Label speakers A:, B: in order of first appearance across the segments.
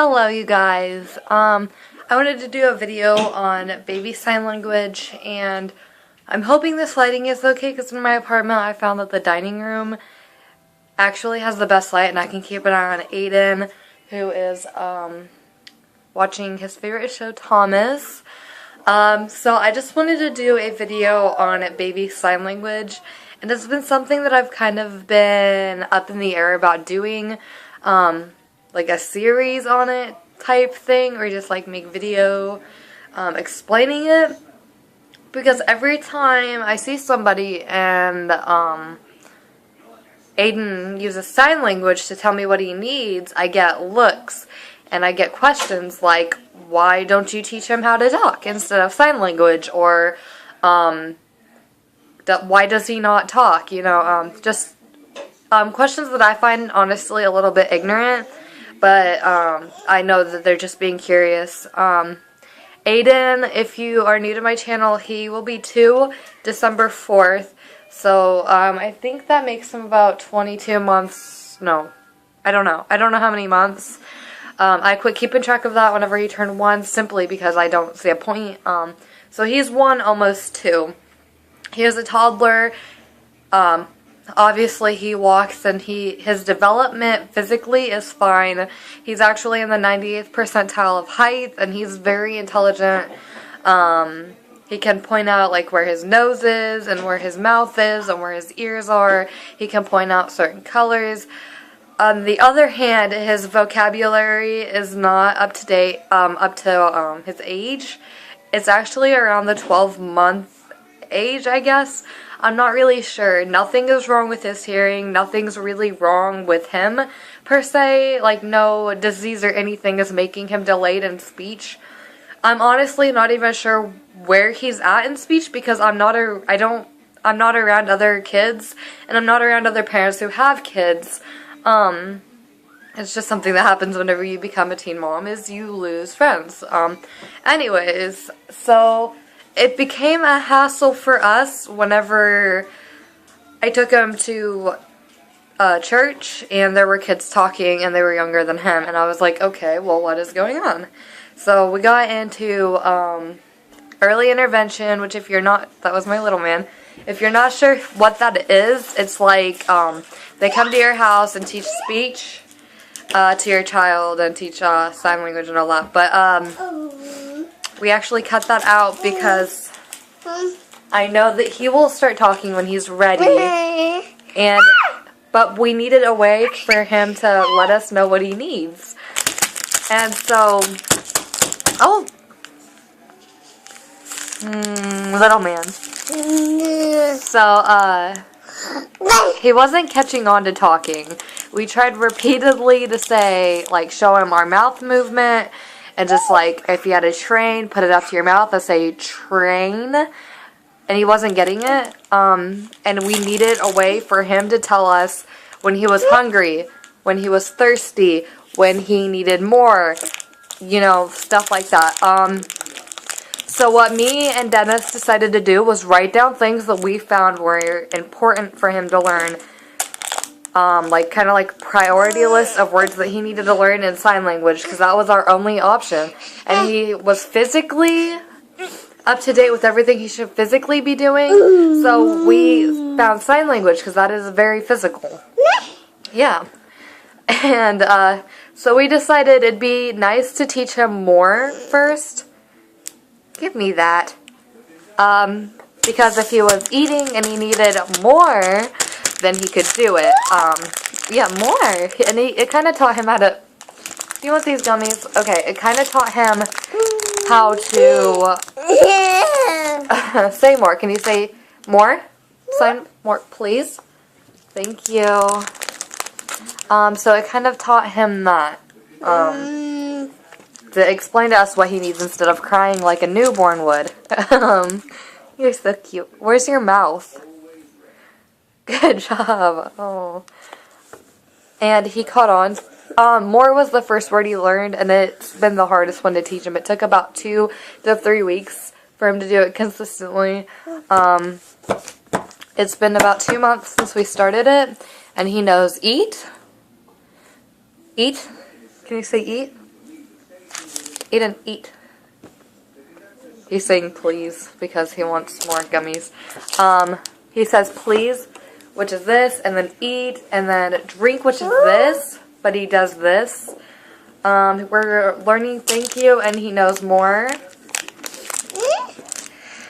A: Hello you guys. I wanted to do a video on baby sign language, and I'm hoping this lighting is okay because in my apartment I found that the dining room actually has the best light and I can keep an eye on Aiden, who is watching his favorite show, Thomas. So I just wanted to do a video on baby sign language, and it's been something that I've kind of been up in the air about doing. Like a series on it type thing, or just like make video explaining it, because every time I see somebody and Aiden uses sign language to tell me what he needs, I get looks and I get questions like, why don't you teach him how to talk instead of sign language, or why does he not talk, just questions that I find honestly a little bit ignorant. But I know that they're just being curious. Aiden, if you are new to my channel, he will be 2 December 4th. So I think that makes him about 22 months. No, I don't know. I don't know how many months. I quit keeping track of that whenever he turned 1, simply because I don't see a point. So he's 1, almost 2. He is a toddler. Obviously he walks, and his development physically is fine. He's actually in the 98th percentile of height, and he's very intelligent. He can point out like where his nose is and where his mouth is and where his ears are. He can point out certain colors. On the other hand, his vocabulary is not up to date, up to his age. It's actually around the 12-month age, I guess. I'm not really sure. Nothing is wrong with his hearing. Nothing's really wrong with him, per se. Like, no disease or anything is making him delayed in speech. I'm honestly not even sure where he's at in speech, because I'm not around other kids, and I'm not around other parents who have kids. It's just something that happens whenever you become a teen mom, is you lose friends. Anyways, so it became a hassle for us whenever I took him to church and there were kids talking and they were younger than him, and I was like, okay, well, what is going on? So we got into early intervention, which, if you're not, that was my little man. If you're not sure what that is, it's like they come to your house and teach speech to your child and teach sign language and all that, but we actually cut that out because I know that he will start talking when he's ready, but we needed a way for him to let us know what he needs. And so, little man. So, he wasn't catching on to talking. We tried repeatedly to say, like, show him our mouth movement, and just like, if you had a train, put it up to your mouth and say train, and he wasn't getting it. And we needed a way for him to tell us when he was hungry, when he was thirsty, when he needed more, stuff like that. So what me and Dennis decided to do was write down things that we found were important for him to learn. Like kind of like priority list of words that he needed to learn in sign language, because that was our only option. And he was physically up to date with everything he should physically be doing. So we found sign language because that is very physical. Yeah. And so we decided it'd be nice to teach him more first. Give me that. Because if he was eating and he needed more, then he could do it. Yeah, more. And it kind of taught him how to... Do you want these gummies? Okay, it kind of taught him how to... say more. Can you say more? Sign more, please. Thank you. So it kind of taught him that. To explain to us what he needs instead of crying like a newborn would. You're so cute. Where's your mouth? Good job. Oh. And he caught on. More was the first word he learned, and it's been the hardest one to teach him. It took about 2 to 3 weeks for him to do it consistently. It's been about 2 months since we started it, and he knows eat. Eat. Can you say eat? Aiden, eat. He's saying please because he wants more gummies. He says please, which is this, and then eat, and then drink, which is this, but he does this. We're learning thank you, and he knows more.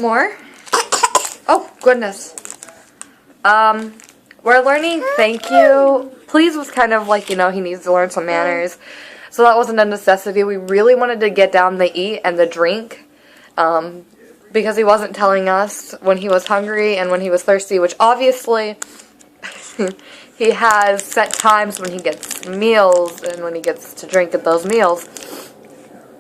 A: More? Oh, goodness. We're learning thank you. Please was kind of like, he needs to learn some manners. So that wasn't a necessity. We really wanted to get down the eat and the drink. Because he wasn't telling us when he was hungry and when he was thirsty, which obviously he has set times when he gets meals and when he gets to drink at those meals.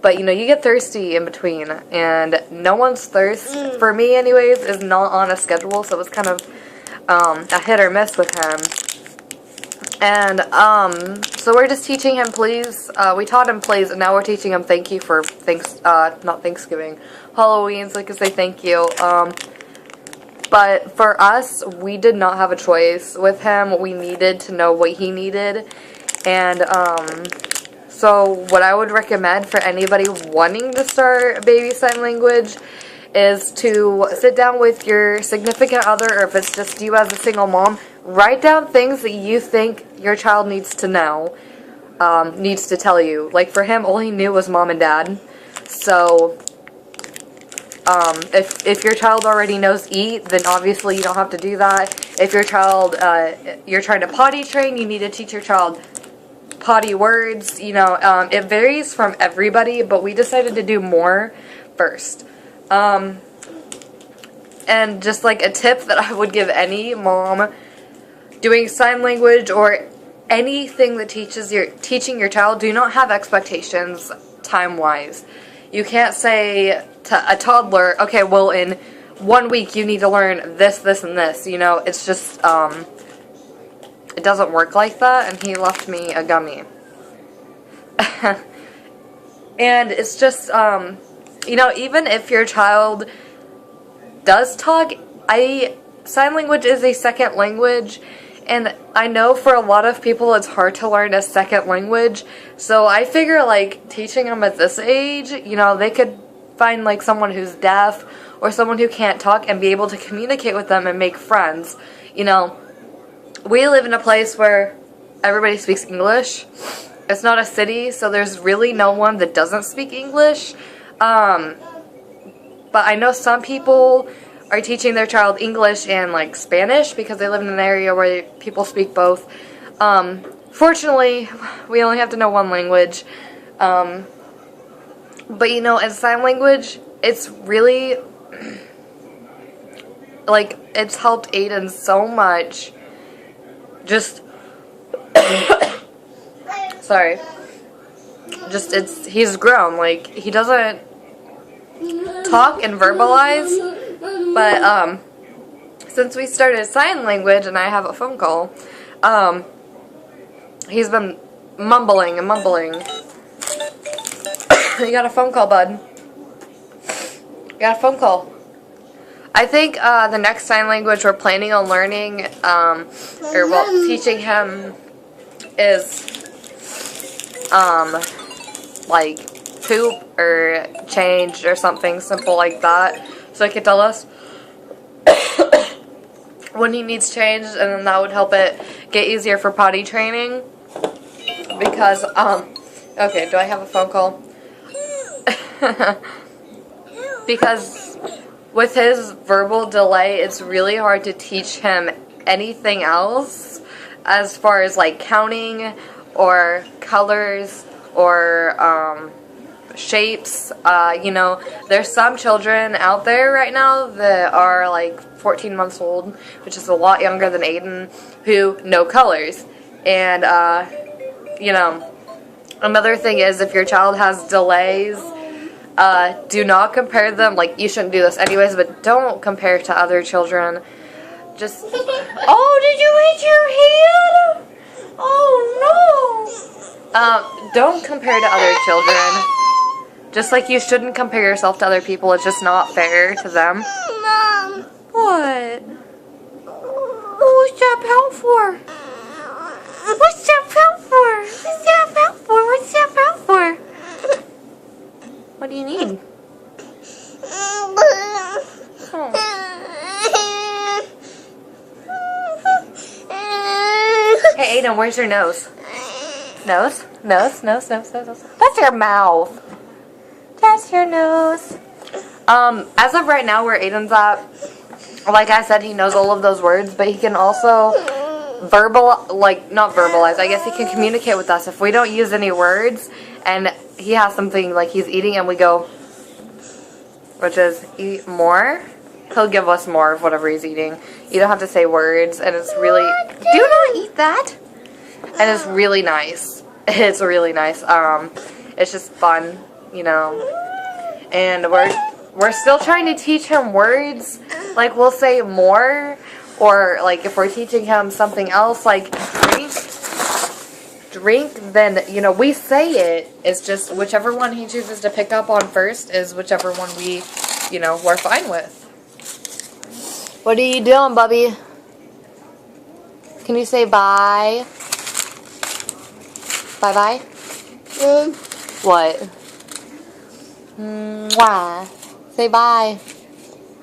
A: But, you get thirsty in between, and no one's thirst, for me anyways, is not on a schedule, so it was kind of a hit or miss with him. And, so we're just teaching him please. We taught him please, and now we're teaching him thank you for not Thanksgiving, Halloween, so we can say thank you. But for us, we did not have a choice with him. We needed to know what he needed. And, so what I would recommend for anybody wanting to start baby sign language is to sit down with your significant other, or if it's just you as a single mom, write down things that you think your child needs to know, needs to tell you. Like for him, all he knew was mom and dad. So, if your child already knows eat, then obviously you don't have to do that. If your child, you're trying to potty train, you need to teach your child potty words. It varies from everybody, but we decided to do more first. And just like a tip that I would give any mom doing sign language or anything that teaching your child, do not have expectations time-wise. You can't say to a toddler, okay, well, in 1 week you need to learn this, this, and this. It's just, it doesn't work like that, and he left me a gummy. And it's just, even if your child does talk, sign language is a second language, and I know for a lot of people it's hard to learn a second language, so I figure, teaching them at this age, they could find, someone who's deaf or someone who can't talk and be able to communicate with them and make friends. We live in a place where everybody speaks English. It's not a city, so there's really no one that doesn't speak English. But I know some people are teaching their child English and Spanish because they live in an area where people speak both. Fortunately, we only have to know one language. But in sign language, it's really it's helped Aiden so much. Just sorry. He's grown. He doesn't talk and verbalize, but since we started sign language and I have a phone call, he's been mumbling and mumbling. You got a phone call, bud. You got a phone call. I think the next sign language we're planning on learning, teaching him is poop or change or something simple like that, so he can tell us when he needs change, and then that would help it get easier for potty training. Because okay, do I have a phone call? Because with his verbal delay, it's really hard to teach him anything else as far as counting or colors or shapes. There's some children out there right now that are 14 months old, which is a lot younger than Aiden, who know colors. And another thing is, if your child has delays, do not compare them. You shouldn't do this anyways, but don't compare to other children. Just, oh, did you hit your hand? Oh, no. Don't compare to other children. Just like you shouldn't compare yourself to other people. It's just not fair to them.
B: Mom.
A: What? What's that pout for? What's that pout for? What's that pout for? What's that pout for? Aiden, where's your nose? Nose? Nose? Nose? Nose? Nose? Nose? That's your mouth. That's your nose. As of right now, where Aiden's at, like I said, he knows all of those words, but he can also not verbalize. I guess he can communicate with us if we don't use any words, and he has something like he's eating, and we go, which is eat more. He'll give us more of whatever he's eating. You don't have to say words, and it's really, do not eat that. And it's really nice. It's really nice. It's just fun, you know. And we're still trying to teach him words. Like, we'll say more, or like if we're teaching him something else, like drink, then, you know, we say it. It's just whichever one he chooses to pick up on first is whichever one we, you know, we're fine with. What are you doing, Bubby? Can you say bye? Bye-bye? What? Mwah. Say bye.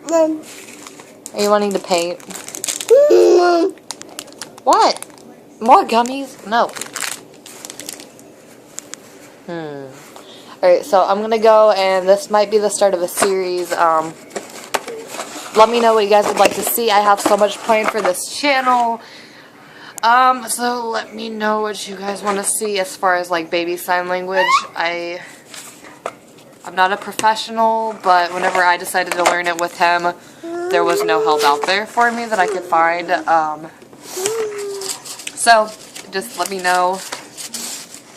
A: Are you wanting to paint? What? More gummies? No. Alright, so I'm gonna go, and this might be the start of a series. Let me know what you guys would like to see. I have so much planned for this channel. So let me know what you guys want to see as far as like baby sign language. I'm not a professional, but whenever I decided to learn it with him, there was no help out there for me that I could find. So just let me know.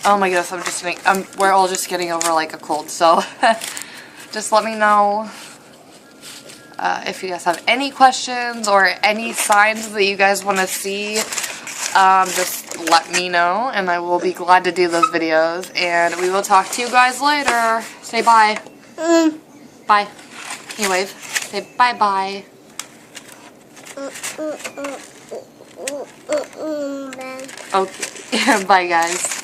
A: Oh my goodness, we're all just getting over like a cold, so just let me know. If you guys have any questions or any signs that you guys want to see, just let me know, and I will be glad to do those videos. And we will talk to you guys later. Say bye. Bye. Can you wave? Say bye-bye. Okay. Bye, guys.